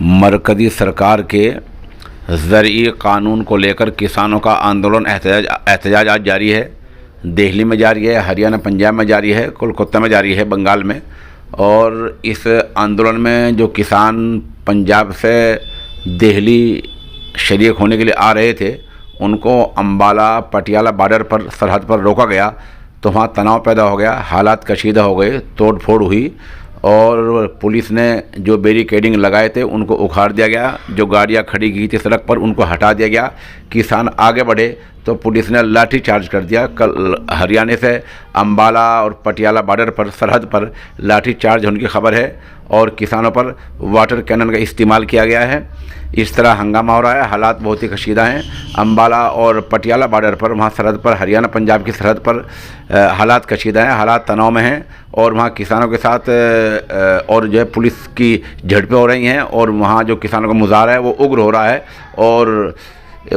मरकज़ी सरकार के ज़रई क़ानून को लेकर किसानों का आंदोलन एहतजाज आज जारी है। दिल्ली में जारी है, हरियाणा पंजाब में जारी है, कोलकाता में जारी है, बंगाल में। और इस आंदोलन में जो किसान पंजाब से दिल्ली शरीक होने के लिए आ रहे थे, उनको अम्बाला पटियाला बॉर्डर पर सरहद पर रोका गया, तो वहाँ तनाव पैदा हो गया, हालात कशीदा हो गए, तोड़ फोड़ हुई और पुलिस ने जो बैरिकेडिंग लगाए थे उनको उखाड़ दिया गया। जो गाड़ियाँ खड़ी की थी सड़क पर उनको हटा दिया गया। किसान आगे बढ़े तो पुलिस ने लाठी चार्ज कर दिया। कल हरियाणा से अम्बाला और पटियाला बॉर्डर पर सरहद पर लाठी चार्ज होने की खबर है और किसानों पर वाटर कैनन का इस्तेमाल किया गया है। इस तरह हंगामा हो रहा है, हालात बहुत ही कशीदा हैं। अम्बाला और पटियाला बॉर्डर पर, वहाँ सरहद पर, हरियाणा पंजाब की सरहद पर हालात कशीदा हैं, हालात तनाव में हैं और वहाँ किसानों के साथ और जो है पुलिस की झड़पें हो रही हैं और वहाँ जो किसानों का मुजाहरा है वो उग्र हो रहा है और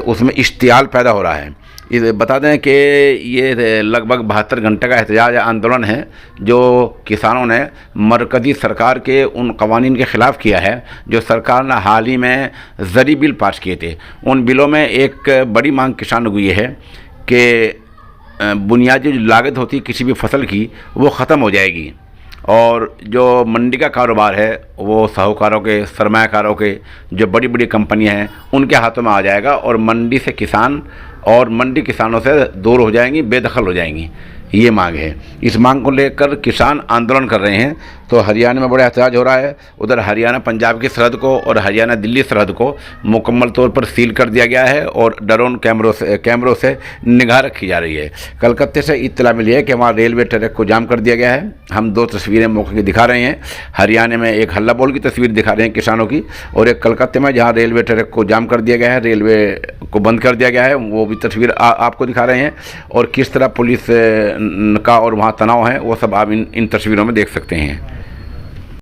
उसमें इश्तियाल पैदा हो रहा है। ये बता दें कि ये लगभग 72 घंटे का एहतजाज आंदोलन है जो किसानों ने मरकज़ी सरकार के उन कवानीन के ख़िलाफ़ किया है जो सरकार ने हाल ही में ज़रई बिल पास किए थे। उन बिलों में एक बड़ी मांग किसानों की ये है कि बुनियादी जो लागत होती है किसी भी फसल की वो ख़त्म हो जाएगी और जो मंडी का कारोबार है वो साहूकारों के, सरमायाकारों के, जो बड़ी बड़ी कंपनियां हैं उनके हाथों में आ जाएगा और मंडी से किसान और मंडी किसानों से दूर हो जाएंगी, बेदखल हो जाएंगी। ये मांग है। इस मांग को लेकर किसान आंदोलन कर रहे हैं। तो हरियाणा में बड़ा एहतजाज हो रहा है। उधर हरियाणा पंजाब की सरहद को और हरियाणा दिल्ली सरहद को मुकम्मल तौर पर सील कर दिया गया है और ड्रोन कैमरों से निगाह रखी जा रही है। कलकत्ते से इत्तला मिली है कि वहाँ रेलवे ट्रैक को जाम कर दिया गया है। हम दो तस्वीरें मौके की दिखा रहे हैं। हरियाणा में एक हल्ला बोल की तस्वीर दिखा रहे हैं किसानों की और एक कलकत्ते में जहाँ रेलवे ट्रैक को जाम कर दिया गया है, रेलवे को बंद कर दिया गया है, वो भी तस्वीर आपको दिखा रहे हैं। और किस तरह पुलिस का और वहाँ तनाव है वो सब आप इन तस्वीरों में देख सकते हैं।